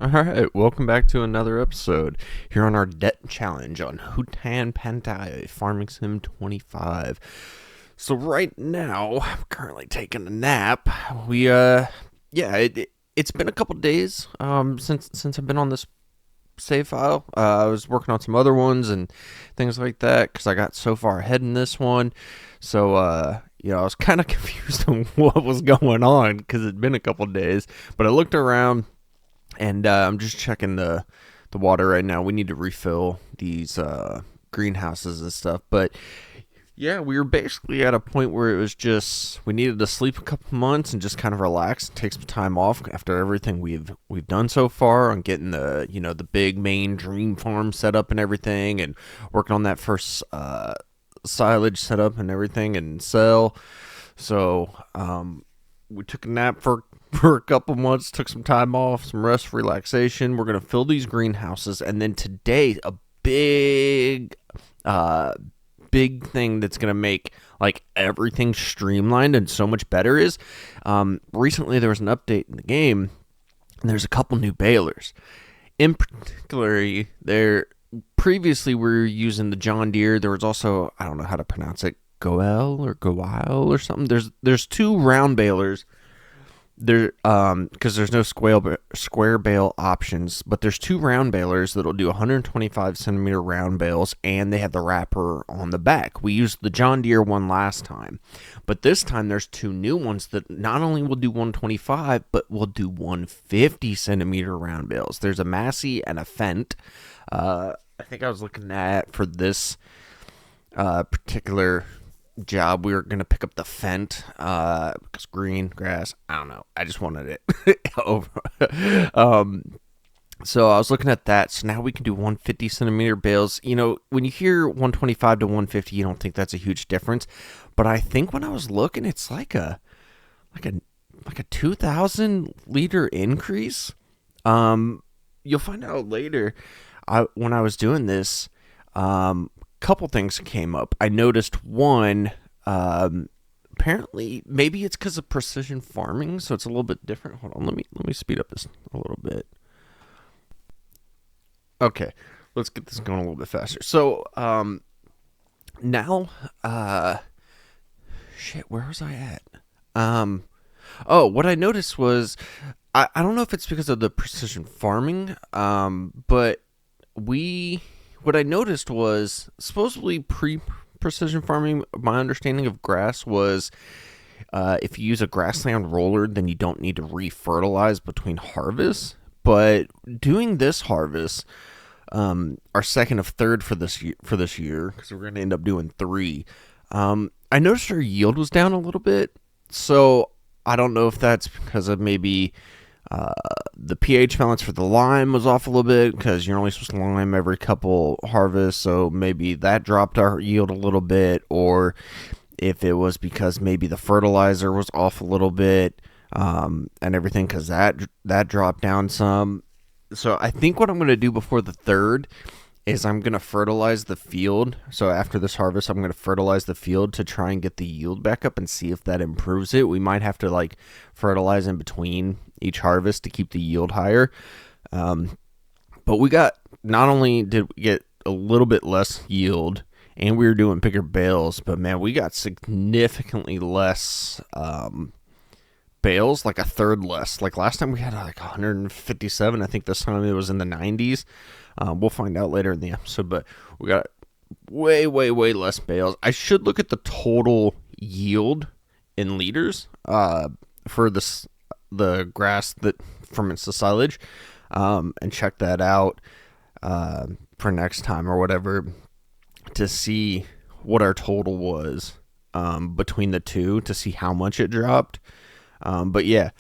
Alright, welcome back to another episode here on our debt challenge on Hutan Pantai Farming Sim 25. So right now, I'm currently taking a nap. It's been a couple days since I've been on this save file. I was working on some other ones and things like that because I got so far ahead in this one. So I was kind of confused on what was going on because it'd been a couple days. But I looked around and I'm just checking the water right now. We need to refill these greenhouses and stuff. But yeah, we were basically at a point where it was just we needed to sleep a couple months and just kind of relax and take some time off after everything we've done so far on getting the big main dream farm set up and everything, and working on that first silage setup and everything and sell. So we took a nap for a couple months, took some time off, some rest, relaxation. We're gonna fill these greenhouses, and then today a big thing that's gonna make like everything streamlined and so much better is recently there was an update in the game, and there's a couple new balers. In particular, there previously we were using the John Deere. There was also, I don't know how to pronounce it, Goel or Goile or something. There's two round balers there, because there's no square bale options, but there's two round balers that'll do 125 centimeter round bales, and they have the wrapper on the back. We used the John Deere one last time, but this time there's two new ones that not only will do 125 but will do 150 centimeter round bales. There's a Massey and a Fent. I think I was looking at, for this particular job, we were going to pick up the Fent because green grass, I don't know, I just wanted it over. So I was looking at that. So now we can do 150 centimeter bales. When you hear 125 to 150, you don't think that's a huge difference, but I think when I was looking, it's like a 2,000 liter increase. You'll find out later. When I was doing this, couple things came up. I noticed one, apparently maybe it's because of precision farming, so it's a little bit different. Hold on, let me speed up this a little bit. Okay, let's get this going a little bit faster. So now where was I at? What I noticed was, I don't know if it's because of the precision farming, but what I noticed was, supposedly pre-precision farming, my understanding of grass was, if you use a grassland roller, then you don't need to re-fertilize between harvests. But doing this harvest, our second of third for this year, because we're going to end up doing three, I noticed our yield was down a little bit. So I don't know if that's because of maybe the pH balance for the lime was off a little bit, because you're only supposed to lime every couple harvests, so maybe that dropped our yield a little bit, or if it was because maybe the fertilizer was off a little bit, and everything, because that dropped down some. So I think what I'm going to do before the third is I'm going to fertilize the field. So after this harvest, I'm going to fertilize the field to try and get the yield back up and see if that improves it. We might have to fertilize in between each harvest to keep the yield higher. But not only did we get a little bit less yield, and we were doing bigger bales, but man, we got significantly less bales, like a third less. Like last time we had 157. I think this time it was in the 90s. We'll find out later in the episode, but we got way, way, way less bales. I should look at the total yield in liters for the grass that ferments the silage, and check that out for next time or whatever, to see what our total was between the two, to see how much it dropped. But yeah.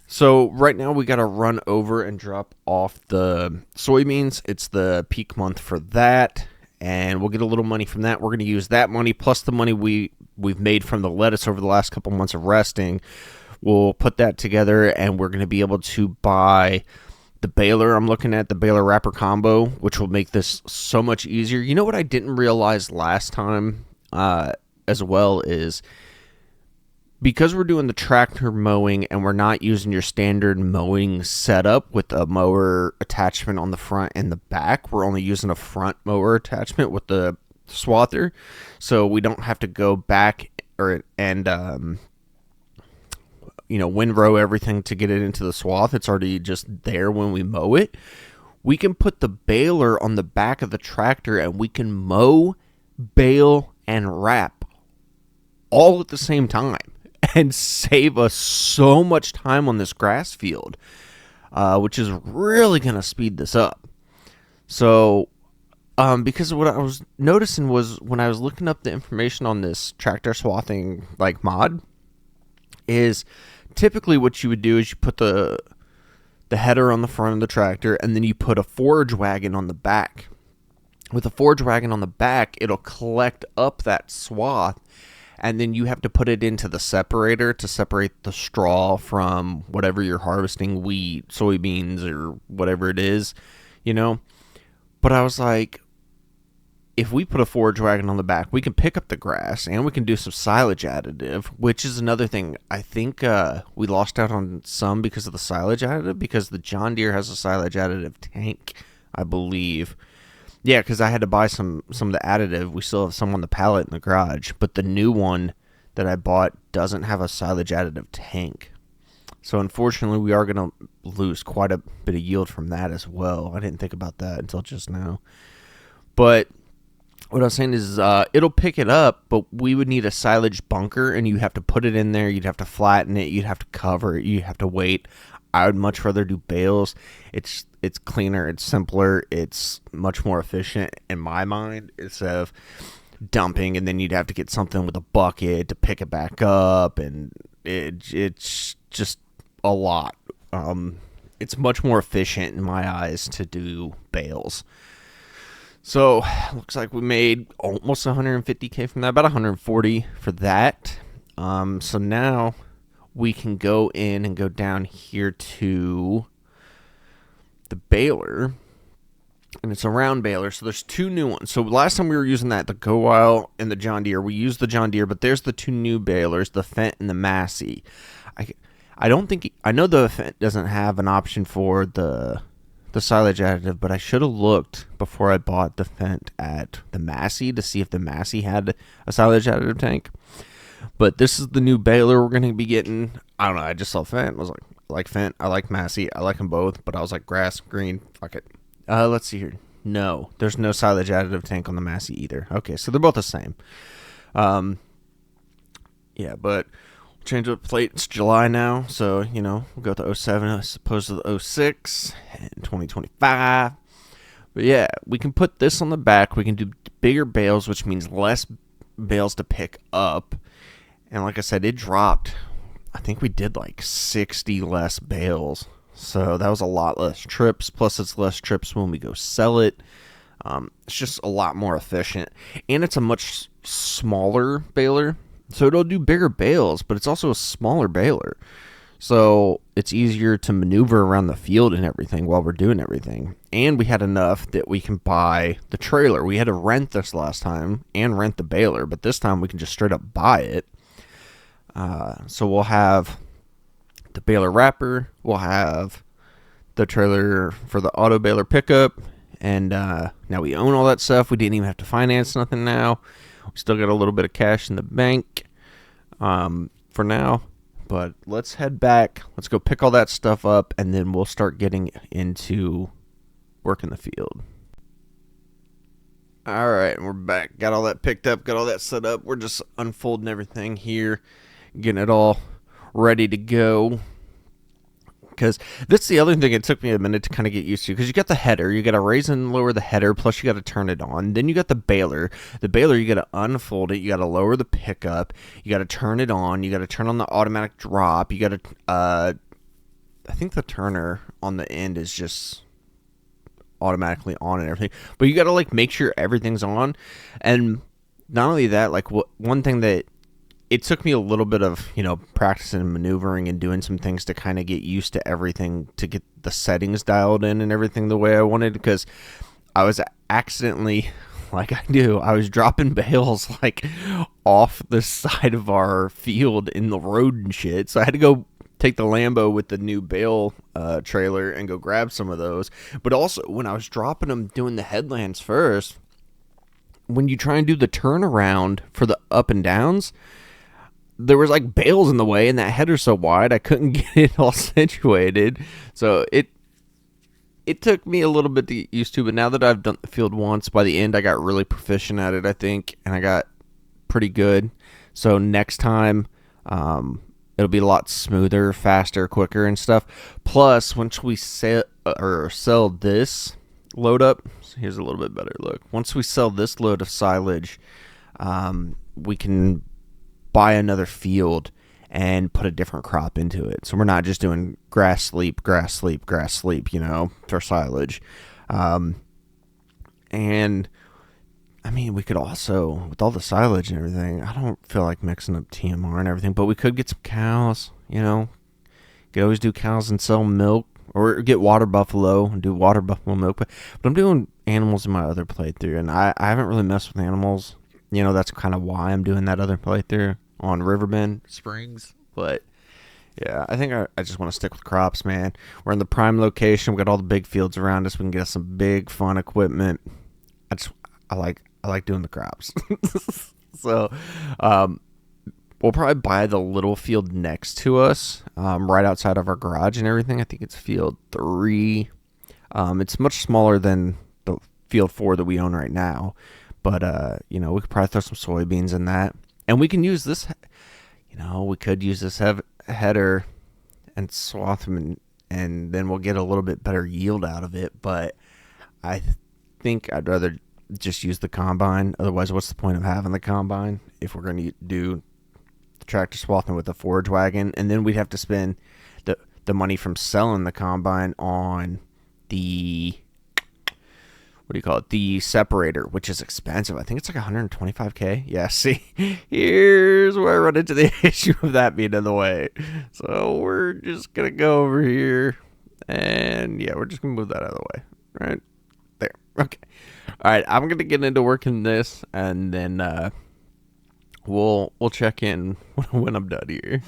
So right now we got to run over and drop off the soybeans. It's the peak month for that, and we'll get a little money from that. We're going to use that money plus the money we've made from the lettuce over the last couple months of resting. We'll put that together, and we're going to be able to buy the baler. I'm looking at the baler wrapper combo, which will make this so much easier. You know what I didn't realize last time as well is because we're doing the tractor mowing and we're not using your standard mowing setup with a mower attachment on the front and the back, we're only using a front mower attachment with the swather, so we don't have to go back and windrow everything to get it into the swath. It's already just there when we mow it. We can put the baler on the back of the tractor and we can mow, bale, and wrap all at the same time and save us so much time on this grass field, which is really going to speed this up. So, because what I was noticing was when I was looking up the information on this tractor swathing mod, is typically what you would do is you put the header on the front of the tractor and then you put a forage wagon on the back. With a forage wagon on the back, it'll collect up that swath, and then you have to put it into the separator to separate the straw from whatever you're harvesting, wheat, soybeans, or whatever it is, But I was like, if we put a forage wagon on the back, we can pick up the grass and we can do some silage additive, which is another thing. I think we lost out on some because of the silage additive, because the John Deere has a silage additive tank, I believe. Yeah, because I had to buy some of the additive. We still have some on the pallet in the garage, but the new one that I bought doesn't have a silage additive tank. So unfortunately, we are going to lose quite a bit of yield from that as well. I didn't think about that until just now. But what I was saying is it'll pick it up, but we would need a silage bunker, and you have to put it in there. You'd have to flatten it. You'd have to cover it. You'd have to wait. I would much rather do bales. It's cleaner. It's simpler. It's much more efficient in my mind instead of dumping, and then you'd have to get something with a bucket to pick it back up, and it's just a lot. It's much more efficient in my eyes to do bales. So, looks like we made almost 150K from that, about 140 for that. So now we can go in and go down here to the baler, and it's a round baler. So there's two new ones. So last time we were using that, the Go Wild and the John Deere. We used the John Deere, but there's the two new balers, the Fendt and the Massey. I know the Fendt doesn't have an option for the silage additive, but I should have looked before I bought the Fendt at the Massey to see if the Massey had a silage additive tank. But this is the new baler we're going to be getting. I don't know, I just saw Fendt. I was like, I like Fendt, I like Massey, I like them both, but I was like, grass, green, fuck it. Let's see here. No, there's no silage additive tank on the Massey either. Okay, so they're both the same. Yeah, but change up the plate. It's July now, so, we'll go to 07 as opposed to the 06 and 2025. But yeah, we can put this on the back. We can do bigger bales, which means less bales to pick up. And like I said, it dropped. I think we did like 60 less bales. So that was a lot less trips. Plus, it's less trips when we go sell it. It's just a lot more efficient. And it's a much smaller baler. So it'll do bigger bales, but it's also a smaller baler. So it's easier to maneuver around the field and everything while we're doing everything. And we had enough that we can buy the trailer. We had to rent this last time and rent the baler, but this time we can just straight up buy it. So we'll have the baler wrapper. We'll have the trailer for the auto baler pickup. And now we own all that stuff. We didn't even have to finance nothing now. We still got a little bit of cash in the bank for now. But let's head back. Let's go pick all that stuff up, and then we'll start getting into work in the field. All right, we're back. Got all that picked up, got all that set up. We're just unfolding everything here, getting it all ready to go. Because that's the other thing it took me a minute to kind of get used to. Because you got the header. You got to raise and lower the header. Plus, you got to turn it on. Then you got the baler. The baler, you got to unfold it. You got to lower the pickup. You got to turn it on. You got to turn on the automatic drop. You got to, I think the turner on the end is just automatically on and everything. But you got to, make sure everything's on. And not only that, one thing that it took me a little bit of, practicing and maneuvering and doing some things to kind of get used to everything, to get the settings dialed in and everything the way I wanted, because I was accidentally, like I do, I was dropping bales like off the side of our field in the road and shit. So I had to go take the Lambo with the new bale trailer and go grab some of those. But also, when I was dropping them, doing the headlands first, when you try and do the turnaround for the up and downs, there was like bales in the way, and that header's so wide I couldn't get it all situated. So it took me a little bit to get used to, but now that I've done the field once, by the end I got really proficient at it, I think, and I got pretty good. So next time, it'll be a lot smoother, faster, quicker, and stuff. Plus, once we sell this load up, so here's a little bit better look. Once we sell this load of silage, we can buy another field and put a different crop into it. So we're not just doing grass, sleep, for silage. And I mean, we could also, with all the silage and everything, I don't feel like mixing up TMR and everything, but we could get some cows, You could always do cows and sell milk, or get water buffalo and do water buffalo milk. But I'm doing animals in my other playthrough, and I haven't really messed with animals. That's kind of why I'm doing that other playthrough on Riverbend Springs. But yeah, I think I just want to stick with crops, man. We're in the prime location. We got all the big fields around us. We can get us some big fun equipment. I like doing the crops. So we'll probably buy the little field next to us, right outside of our garage and everything. I think it's field 3. It's much smaller than the field 4 that we own right now. But, we could probably throw some soybeans in that. And we can use this, we could use this header and swath them, and then we'll get a little bit better yield out of it. But I think I'd rather just use the combine. Otherwise, what's the point of having the combine if we're going to do the tractor swathing with a forage wagon? And then we'd have to spend the money from selling the combine on the... what do you call it? The separator, which is expensive. I think it's like $125K. Yeah, see, here's where I run into the issue of that being in the way. So we're just going to go over here, and yeah, we're just going to move that out of the way. Right there. Okay. All right, I'm going to get into working this, and then we'll check in when I'm done here.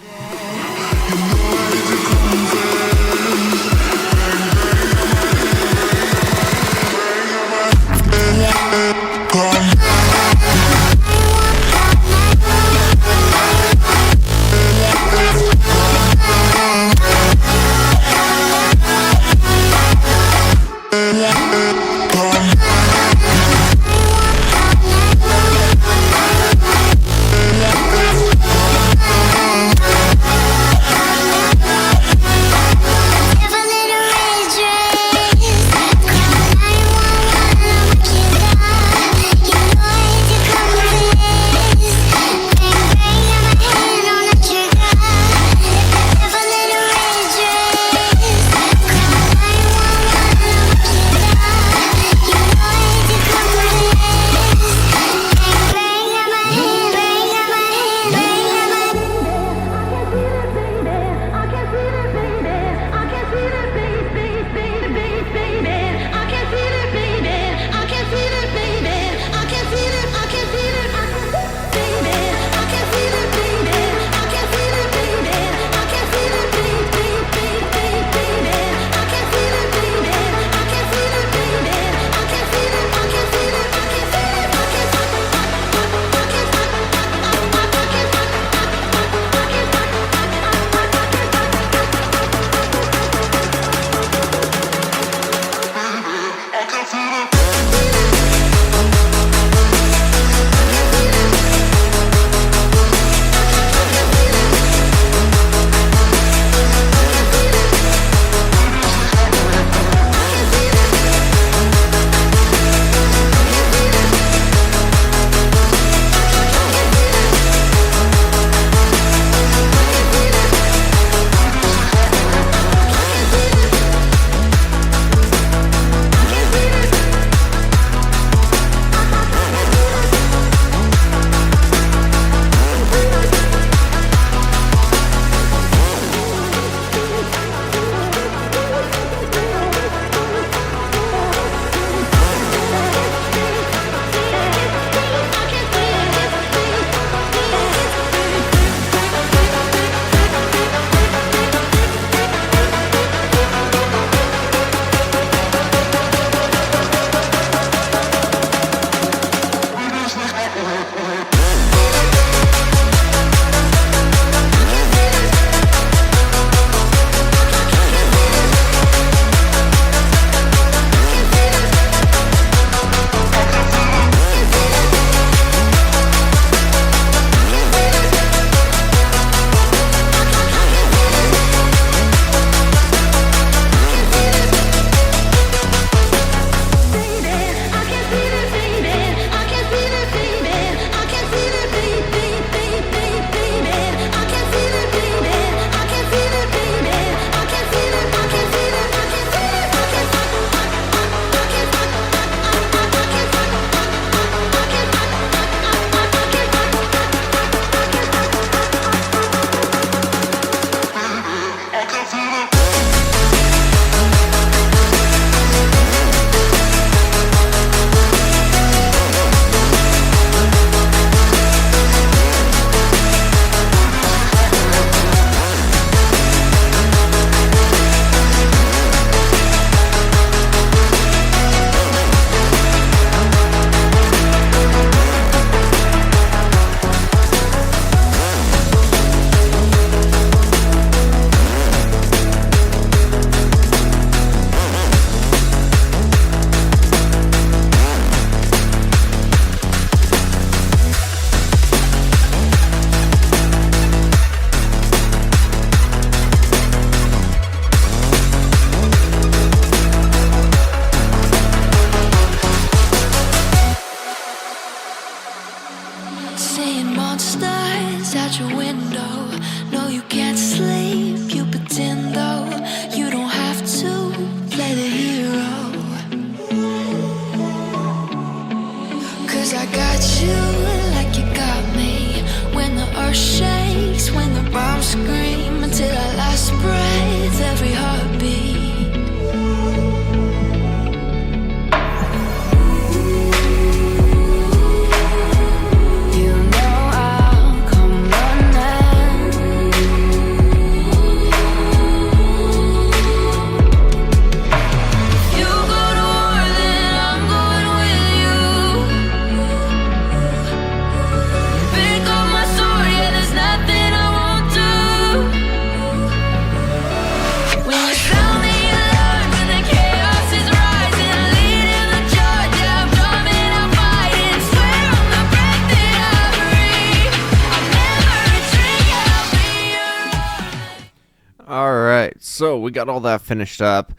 So we got all that finished up.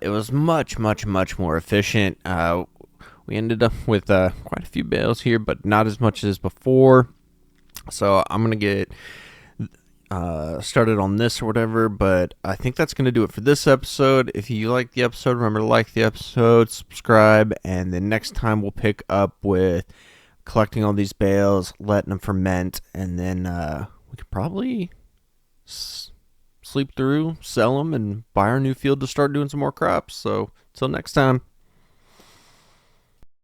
It was much more efficient. We ended up with quite a few bales here, but not as much as before. So I'm gonna get started on this or whatever, but I think that's going to do it for this episode. If you like the episode, remember to like the episode, subscribe, and then next time we'll pick up with collecting all these bales, letting them ferment, and then we could probably sleep through, sell them, and buy our new field to start doing some more crops. So until next time.